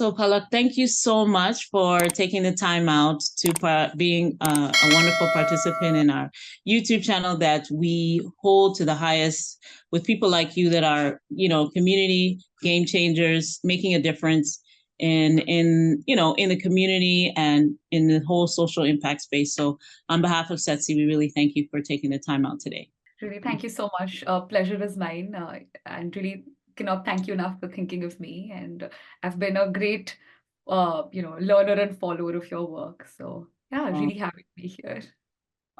So, Paluck, thank you so much for taking the time out to being a wonderful participant in our YouTube channel that we hold to the highest with people like you that are, community game changers, making a difference in the community and in the whole social impact space. So, on behalf of Setsi, we really thank you for taking the time out today. Really, thank you so much. Pleasure is mine. And really cannot thank you enough for thinking of me. And I've been a great, learner and follower of your work. So yeah, really happy to be here.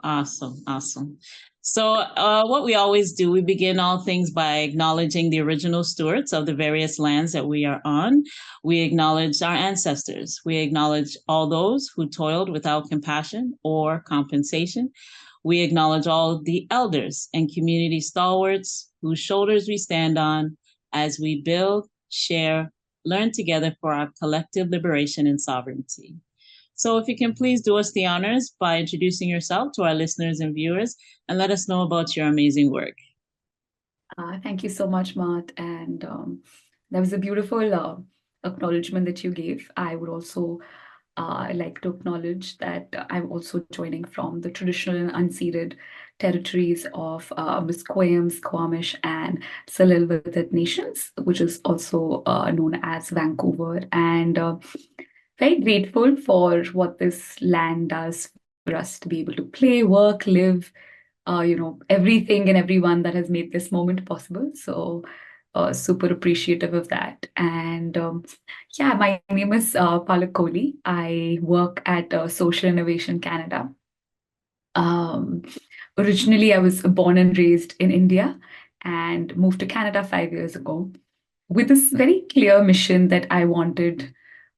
Awesome. So, what we always do, we begin all things by acknowledging the original stewards of the various lands that we are on. We acknowledge our ancestors. We acknowledge all those who toiled without compassion or compensation. We acknowledge all the elders and community stalwarts whose shoulders we stand on as we build, share, learn together for our collective liberation and sovereignty. So if you can please do us the honors by introducing yourself to our listeners and viewers and let us know about your amazing work. Thank you so much, Matt. And that was a beautiful acknowledgement that you gave. I would also like to acknowledge that I'm also joining from the traditional and unceded territories of Musqueam, Squamish, and Tsleil-Waututh nations, which is also known as Vancouver. And very grateful for what this land does for us to be able to play, work, live, everything and everyone that has made this moment possible. So super appreciative of that. And yeah, my name is Paluck Kohli. I work at Social Innovation Canada. Originally, I was born and raised in India and moved to Canada 5 years ago with this very clear mission that I wanted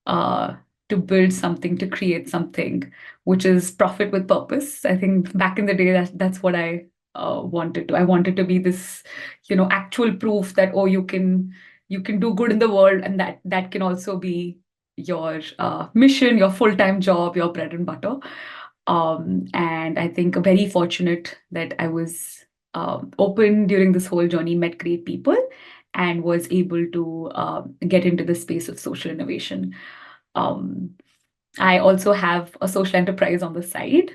to build something, to create something, which is profit with purpose. I think back in the day, that's what I wanted to. I wanted to be this, actual proof that you can do good in the world, and that can also be your mission, your full-time job, your bread and butter. And I think very fortunate that I was open during this whole journey, met great people, and was able to get into the space of social innovation. I also have a social enterprise on the side,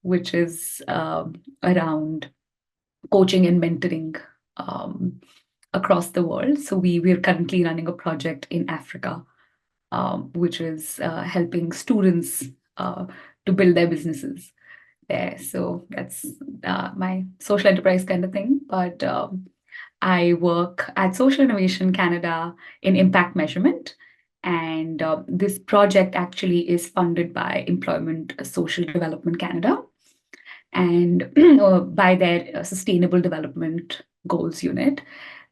which is around coaching and mentoring across the world. So we're currently running a project in Africa, which is helping students to build their businesses there. So that's my social enterprise kind of thing. But I work at Social Innovation Canada in impact measurement. And this project actually is funded by Employment Social Development Canada and by their Sustainable Development Goals Unit.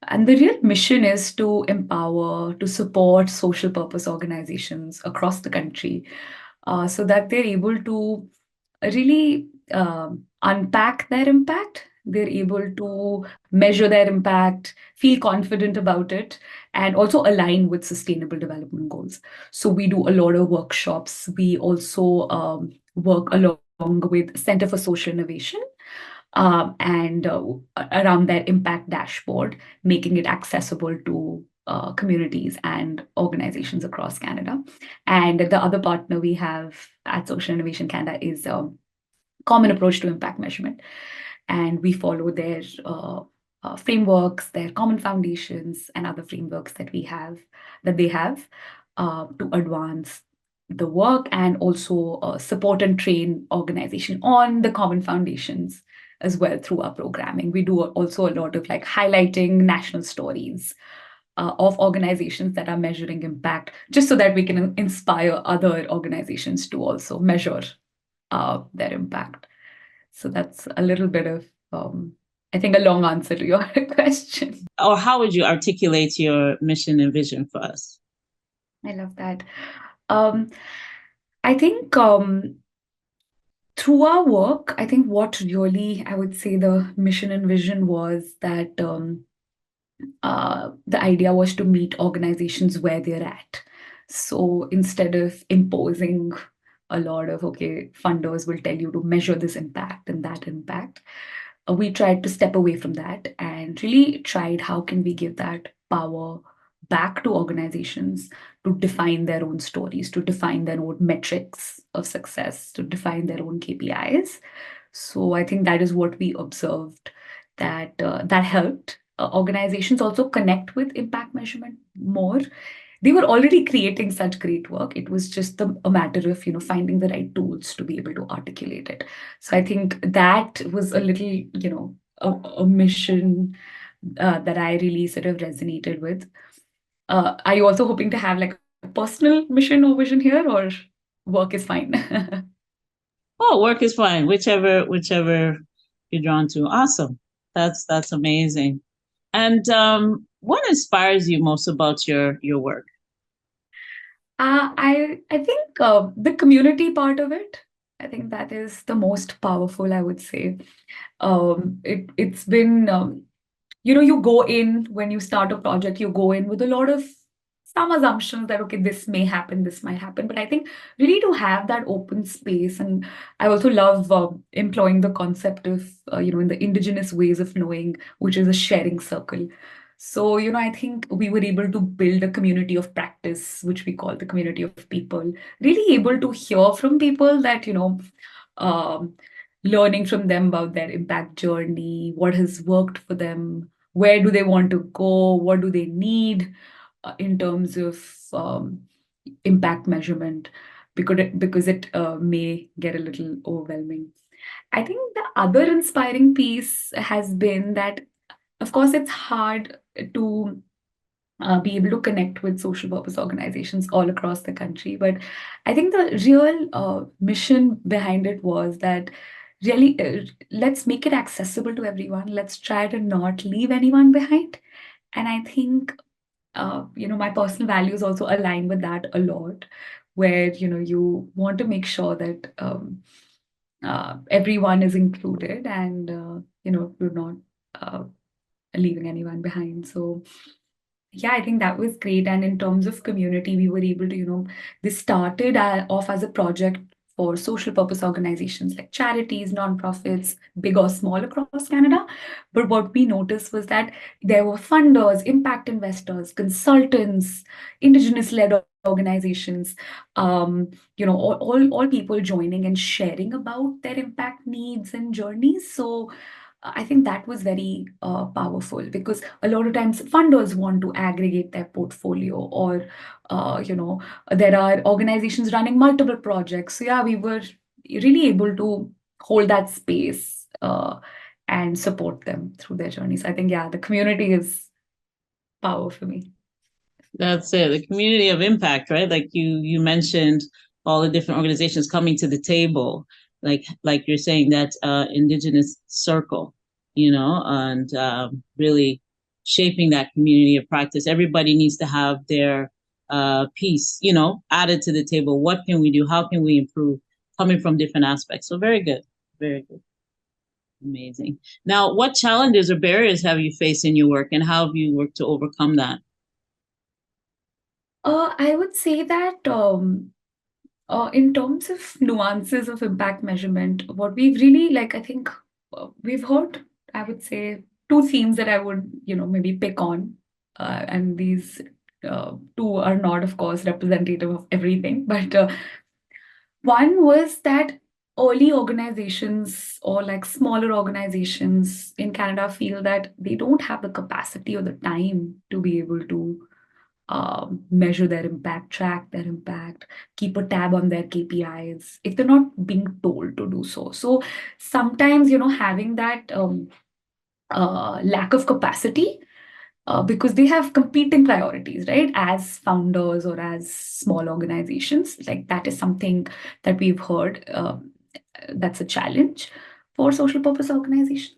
And the real mission is to empower, to support social purpose organizations across the country so that they're able to really unpack their impact. They're able to measure their impact, feel confident about it, and also align with sustainable development goals. So we do a lot of workshops. We also work along with Center for Social Innovation and around their impact dashboard, making it accessible to communities and organizations across Canada. And the other partner we have at Social Innovation Canada is Common Approach to Impact Measurement. And we follow their frameworks, their common foundations, and other frameworks that they have to advance the work and also support and train organization on the common foundations as well through our programming. We do also a lot of highlighting national stories of organizations that are measuring impact, just so that we can inspire other organizations to also measure their impact. So that's a little bit of, I think, a long answer to your question. Or how would you articulate your mission and vision for us? I love that. I think through our work, I think what really, I would say the mission and vision was that the idea was to meet organizations where they're at. So instead of imposing a lot of, funders will tell you to measure this impact and that impact, we tried to step away from that and really tried how can we give that power back to organizations to define their own stories, to define their own metrics of success, to define their own KPIs. So I think that is what we observed, that that helped organizations also connect with impact measurement more. They were already creating such great work. It was just a matter of finding the right tools to be able to articulate it. So I think that was a little a mission that I really sort of resonated with. Are you also hoping to have like a personal mission or vision here, or work is fine? Oh, work is fine. Whichever you're drawn to. Awesome. That's amazing. And what inspires you most about your work? I think the community part of it. I think that is the most powerful, I would say. It's been you go in when you start a project, you go in with a lot of some assumptions that okay, this may happen, this might happen, but I think really to have that open space. And I also love employing the concept of in the indigenous ways of knowing, which is a sharing circle. So I think we were able to build a community of practice, which we call the community of people, really able to hear from people that um, learning from them about their impact journey, what has worked for them, where do they want to go, what do they need in terms of impact measurement, because it may get a little overwhelming. I think the other inspiring piece has been that, of course, it's hard to be able to connect with social purpose organizations all across the country. But I think the real mission behind it was that really let's make it accessible to everyone. Let's try to not leave anyone behind. And I think my personal values also align with that a lot, where you want to make sure that everyone is included, and you're not uh, leaving anyone behind. So yeah, I think that was great. And in terms of community, we were able to, this started off as a project for social purpose organizations like charities, nonprofits, big or small across Canada. But what we noticed was that there were funders, impact investors, consultants, Indigenous-led organizations, all people joining and sharing about their impact needs and journeys. So I think that was very powerful, because a lot of times funders want to aggregate their portfolio, or there are organizations running multiple projects. So yeah, we were really able to hold that space and support them through their journeys. I think yeah, the community is power for me. That's it. The community of impact, right? Like you mentioned all the different organizations coming to the table, like you're saying, that indigenous circle, and really shaping that community of practice. Everybody needs to have their piece, added to the table. What can we do? How can we improve? Coming from different aspects. So very good. Very good. Amazing. Now, what challenges or barriers have you faced in your work, and how have you worked to overcome that? I would say that in terms of nuances of impact measurement, what we've really I think we've heard, I would say, two themes that I would, maybe pick on. And these two are not, of course, representative of everything, but one was that early organizations, or smaller organizations in Canada, feel that they don't have the capacity or the time to be able to measure their impact, track their impact, keep a tab on their KPIs if they're not being told to do so. So sometimes, having that lack of capacity, because they have competing priorities, right? As founders or as small organizations, that is something that we've heard that's a challenge for social purpose organizations.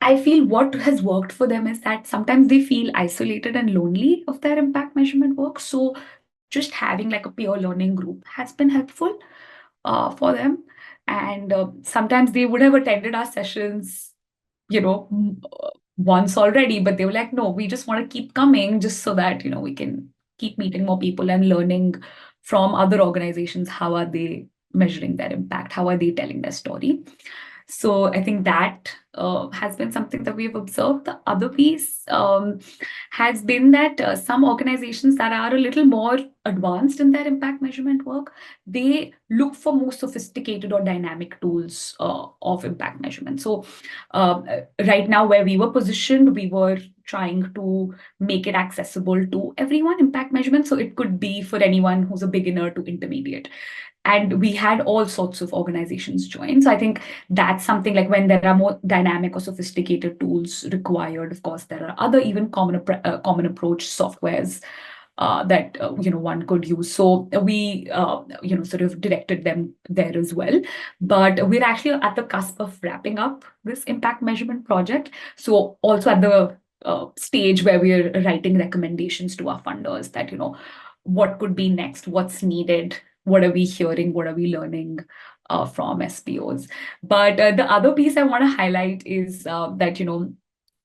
I feel what has worked for them is that sometimes they feel isolated and lonely of their impact measurement work. So just having a peer learning group has been helpful for them. And sometimes they would have attended our sessions, once already, but they were like, no, we just want to keep coming just so that, we can keep meeting more people and learning from other organizations. How are they measuring their impact? How are they telling their story? So I think that has been something that we've observed. The other piece has been that some organizations that are a little more advanced in their impact measurement work, they look for more sophisticated or dynamic tools of impact measurement. So right now, where we were positioned, we were trying to make it accessible to everyone, impact measurement. So it could be for anyone who's a beginner to intermediate. And we had all sorts of organizations join. So I think that's something like when there are more dynamic or sophisticated tools required. Of course, there are other even common approach softwares that one could use. So we sort of directed them there as well. But we're actually at the cusp of wrapping up this impact measurement project. So also at the stage where we're writing recommendations to our funders that what could be next, what's needed, what are we hearing, what are we learning from SPOs. But the other piece I want to highlight is that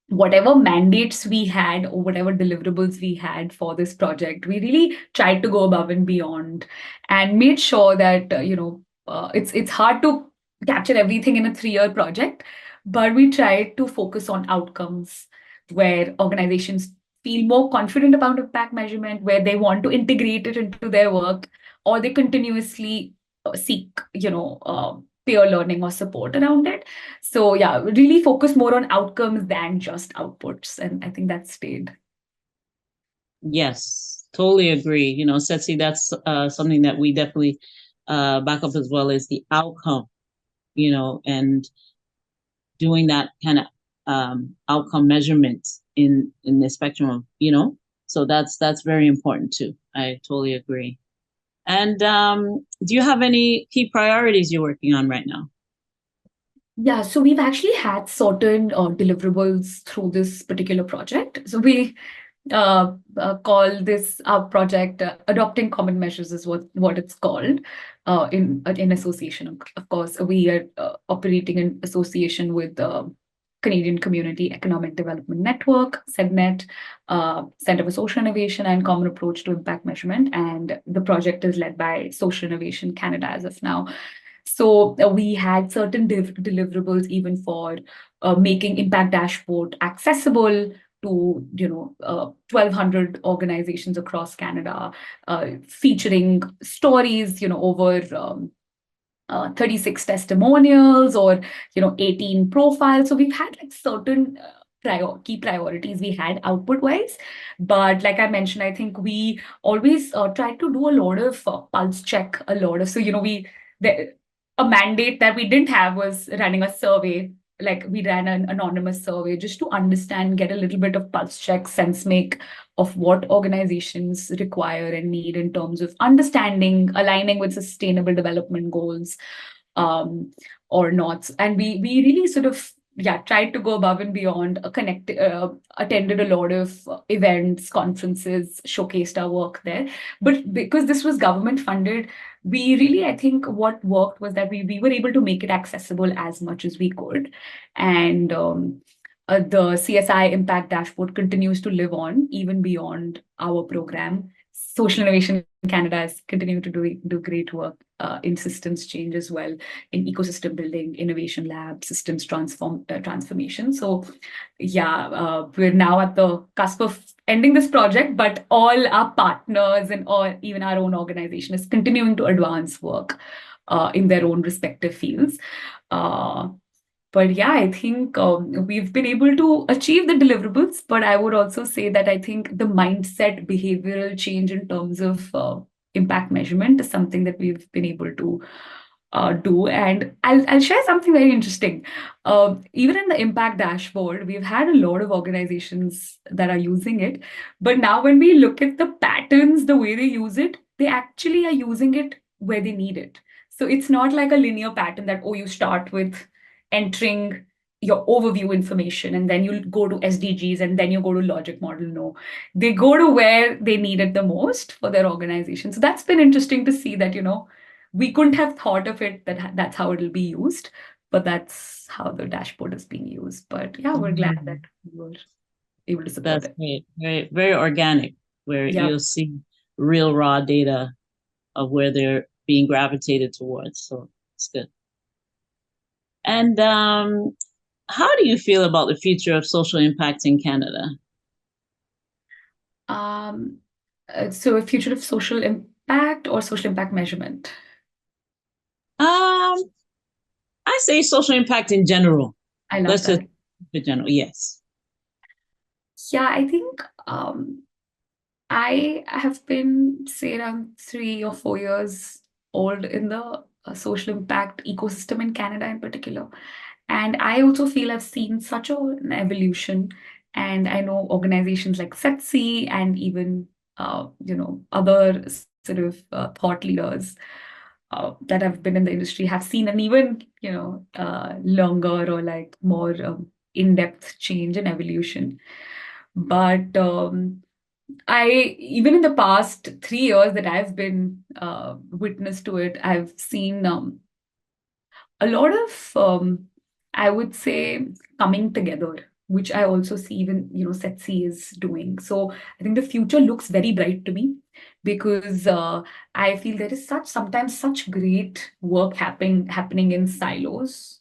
whatever mandates we had or whatever deliverables we had for this project, we really tried to go above and beyond and made sure that it's hard to capture everything in a 3-year project, but we tried to focus on outcomes where organizations feel more confident about impact measurement, where they want to integrate it into their work, or they continuously seek peer learning or support around it. So yeah, really focus more on outcomes than just outputs. And I think that stayed. Yes, totally agree. Setsi, that's something that we definitely back up as well, is the outcome, and doing that kind of outcome measurement in the spectrum of, so that's very important too. I totally agree. And do you have any key priorities you're working on right now? Yeah, so we've actually had certain deliverables through this particular project. So we call this our project Adopting Common Measures is what it's called in association. Of course, we are operating in association with the Canadian Community Economic Development Network, CEDNet, Center for Social Innovation and Common Approach to Impact Measurement. And the project is led by Social Innovation Canada as of now. So we had certain deliverables even for making Impact Dashboard accessible to 1,200 organizations across Canada, featuring stories over 36 testimonials or 18 profiles. So we've had like certain key priorities we had output wise, but like I mentioned, I think we always try to do a lot of pulse check, so a mandate that we didn't have was running a survey. Like we ran an anonymous survey just to understand, get a little bit of pulse check, sense make of what organizations require and need in terms of understanding, aligning with sustainable development goals or not. And we really sort of tried to go above and beyond, attended a lot of events, conferences, showcased our work there. But because this was government funded, we really, I think what worked was that we were able to make it accessible as much as we could. And the CSI Impact Dashboard continues to live on even beyond our program. Social Innovation Canada is continuing to do great work in systems change as well, in ecosystem building, innovation lab, systems transformation. So yeah, we're now at the cusp of ending this project, but all our partners and even our own organization is continuing to advance work in their own respective fields. But yeah, I think we've been able to achieve the deliverables, but I would also say that I think the mindset, behavioral change in terms of impact measurement is something that we've been able to do. And I'll share something very interesting. Even in the impact dashboard, we've had a lot of organizations that are using it. But now when we look at the patterns, the way they use it, they actually are using it where they need it. So it's not like a linear pattern that, you start with entering your overview information and then you go to SDGs and then you go to logic model. No, they go to where they need it the most for their organization. So that's been interesting to see that, we couldn't have thought of it that that's how it'll be used, but that's how the dashboard is being used. But yeah, we're glad that we were able to support That's it. great. Very, very organic, where Yeah. you'll see real raw data of where they're being gravitated towards. So it's good. And how do you feel about the future of social impact in Canada? Um, so a future of social impact or social impact measurement? Um, I say social impact in general. I love Let's just that. in general, yes. Yeah, I think I have been, say, around 3 or 4 years old in the social impact ecosystem in Canada in particular. And I also feel I've seen such an evolution. And I know organizations like Setsi and even, other sort of thought leaders that have been in the industry have seen an even, longer or like more in-depth change and evolution. But even in the past 3 years that I've been witness to it, I've seen a lot of, I would say, coming together, which I also see even, Setsi is doing. So I think the future looks very bright to me because I feel there is sometimes such great work happening in silos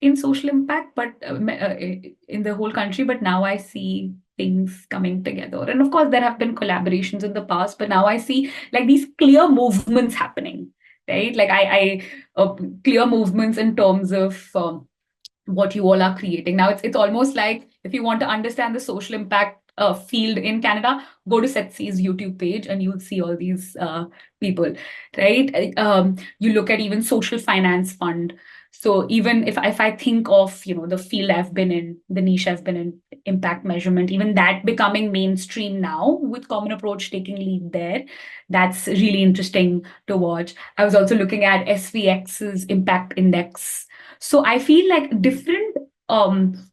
in social impact, but in the whole country. But now I see things coming together. And of course, there have been collaborations in the past, but now I see like these clear movements happening, right? Like clear movements in terms of what you all are creating. Now it's almost like if you want to understand the social impact field in Canada, go to Setsi's YouTube page and you'll see all these people, right? You look at even social finance fund. So even if I think of the field I've been in, the niche I've been in, impact measurement, even that becoming mainstream now with Common Approach taking lead there, that's really interesting to watch. I was also looking at SVX's impact index. So I feel like different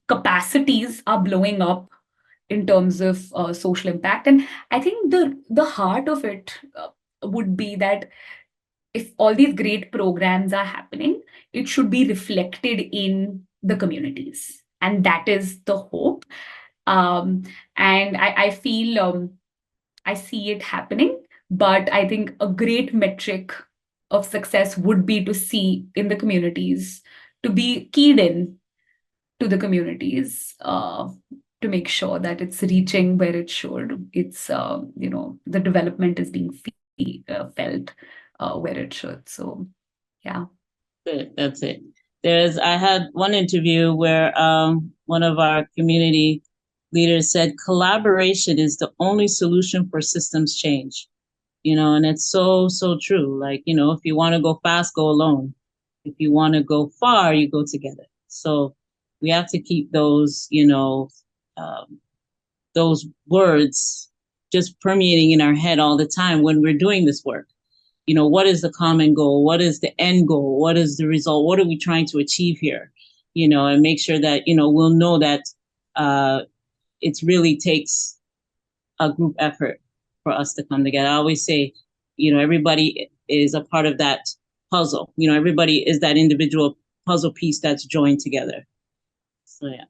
capacities are blowing up in terms of social impact, and I think the heart of it would be that if all these great programs are happening, it should be reflected in the communities, and that is the hope. Um, and I feel I see it happening, but I think a great metric of success would be to see in the communities, to be keyed in to the communities, to make sure that it's reaching where it should. It's, the development is being felt where it should. So, yeah. That's it. I had one interview where one of our community leaders said collaboration is the only solution for systems change. And it's so, so true. Like, if you want to go fast, go alone. If you want to go far, you go together. So we have to keep um, those words just permeating in our head all the time when we're doing this work. What is the common goal? What is the end goal? What is the result? What are we trying to achieve here? And make sure that, we'll know that it really takes a group effort for us to come together. I always say, everybody is a part of that puzzle. Everybody is that individual puzzle piece that's joined together. So, yeah.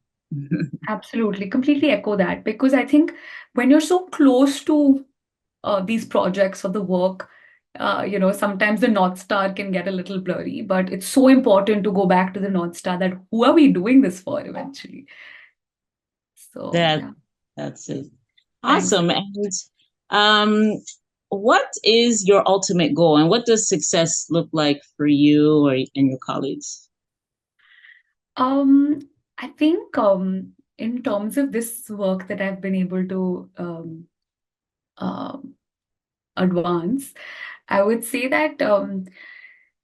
Absolutely. Completely echo that because I think when you're so close to these projects or the work, sometimes the North Star can get a little blurry, but it's so important to go back to the North Star that who are we doing this for eventually? So, that yeah, that's it. thanks. Awesome. And what is your ultimate goal, and what does success look like for you and your colleagues? I think in terms of this work that I've been able to um, advance, I would say that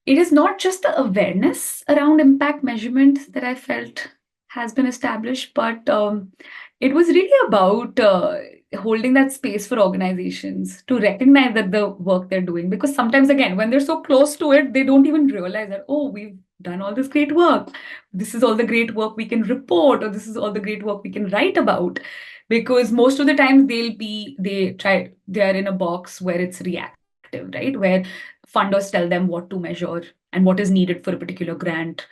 it is not just the awareness around impact measurement that I felt has been established, but it was really about holding that space for organizations to recognize that the work they're doing. Because sometimes, again, when they're so close to it, they don't even realize that, oh, we've done all this great work. This is all the great work we can report, or this is all the great work we can write about. Because most of the times they are in a box where it's reactive, right? Where funders tell them what to measure and what is needed for a particular grant,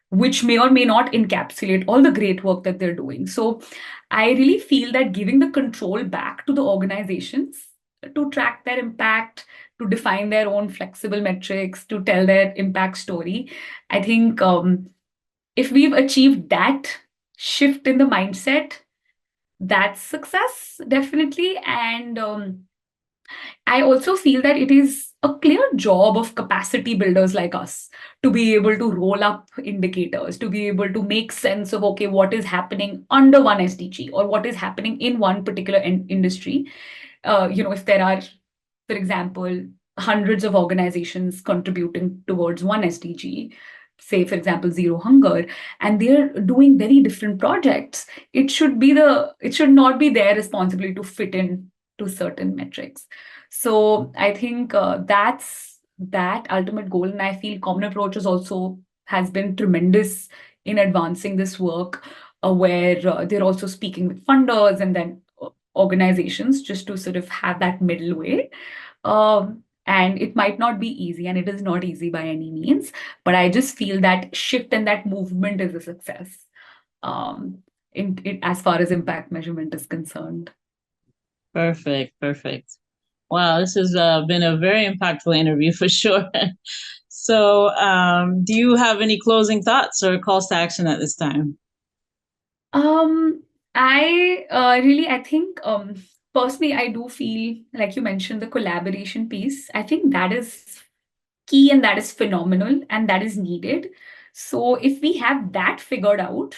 which may or may not encapsulate all the great work that they're doing. So I really feel that giving the control back to the organizations to track their impact, to define their own flexible metrics, to tell their impact story, I think if we've achieved that shift in the mindset, that's success, definitely. And I also feel that it is a clear job of capacity builders like us to be able to roll up indicators, to be able to make sense of, okay, what is happening under one SDG or what is happening in one particular industry. If there are, for example, hundreds of organizations contributing towards one SDG, say, for example, zero hunger, and they're doing very different projects, it should not be their responsibility to fit in to certain metrics. So I think that's that ultimate goal. And I feel Common Approach also has been tremendous in advancing this work, where they're also speaking with funders and then organizations just to sort of have that middle way. And it might not be easy, and it is not easy by any means, but I just feel that shift and that movement is a success, as far as impact measurement is concerned. Perfect. Wow, this has been a very impactful interview for sure. So, do you have any closing thoughts or calls to action at this time? I think personally, I do feel, like you mentioned, the collaboration piece. I think that is key and that is phenomenal and that is needed. So if we have that figured out,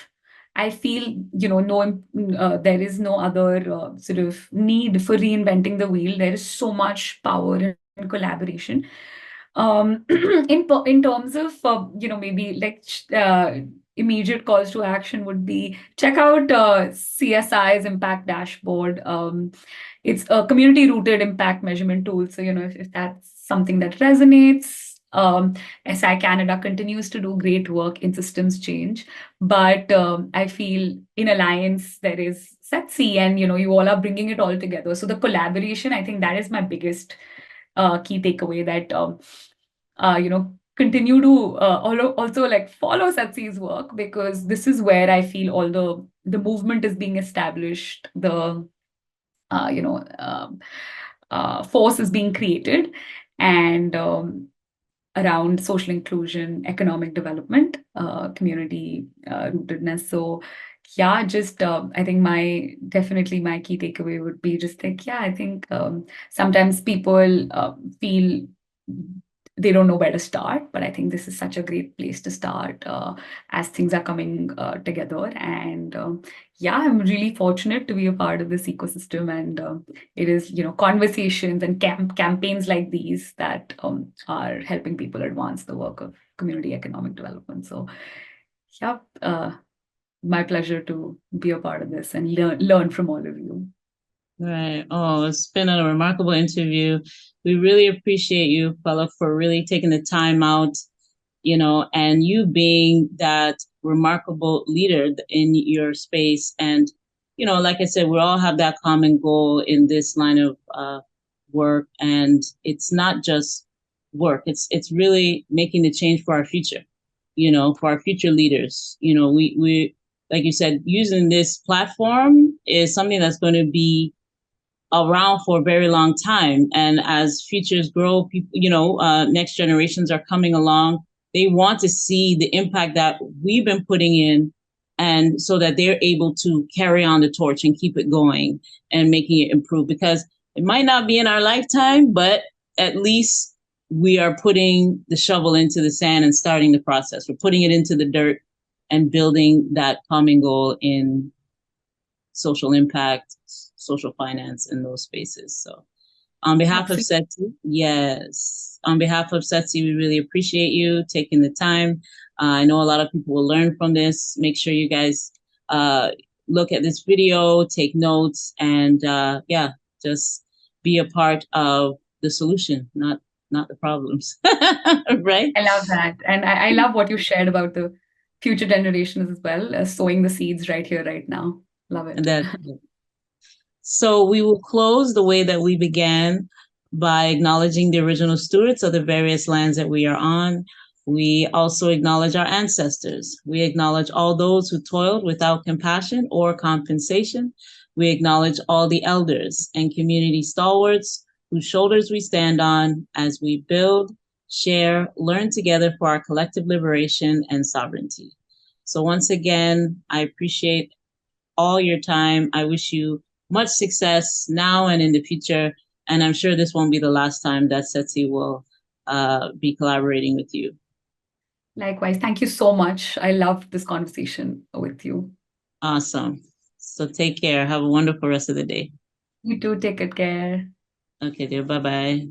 I feel, there is no other sort of need for reinventing the wheel. There is so much power in collaboration. In terms of, maybe like immediate calls to action would be check out CSI's impact dashboard. It's a community-rooted impact measurement tool. So, if that's something that resonates, SI Canada continues to do great work in systems change. But I feel in Alliance, there is Setsi, and, you all are bringing it all together. So the collaboration, I think that is my biggest key takeaway, that continue to also like follow Satsi's work, because this is where I feel all the movement is being established, the force is being created, and around social inclusion, economic development, community rootedness. So yeah, just I think definitely my key takeaway would be just like, yeah, I think sometimes people feel they don't know where to start, but I think this is such a great place to start as things are coming together. And yeah, I'm really fortunate to be a part of this ecosystem, and it is, conversations and campaigns like these that are helping people advance the work of community economic development. So yeah, my pleasure to be a part of this and learn from all of you. Right. Oh, it's been a remarkable interview. We really appreciate you, Paluck, for really taking the time out, and you being that remarkable leader in your space. And, like I said, we all have that common goal in this line of work. And it's not just work. It's really making the change for our future, for our future leaders. We like you said, using this platform is something that's going to be around for a very long time. And as futures grow, people, next generations are coming along. They want to see the impact that we've been putting in, and so that they're able to carry on the torch and keep it going and making it improve, because it might not be in our lifetime, but at least we are putting the shovel into the sand and starting the process. We're putting it into the dirt and building that common goal in social impact, social finance, in those spaces. So on behalf of Setsi, we really appreciate you taking the time. I know a lot of people will learn from this. Make sure you guys look at this video, take notes, and just be a part of the solution, not the problems. Right? I love that. And I love what you shared about the future generations as well, sowing the seeds right here, right now. Love it. So we will close the way that we began, by acknowledging the original stewards of the various lands that we are on. We also acknowledge our ancestors. We acknowledge all those who toiled without compassion or compensation. We acknowledge all the elders and community stalwarts whose shoulders we stand on as we build, share, learn together for our collective liberation and sovereignty. So once again, I appreciate all your time. I wish you much success now and in the future. And I'm sure this won't be the last time that Setsi will be collaborating with you. Likewise, thank you so much. I loved this conversation with you. Awesome. So take care. Have a wonderful rest of the day. You too, take good care. Okay, dear. Bye bye.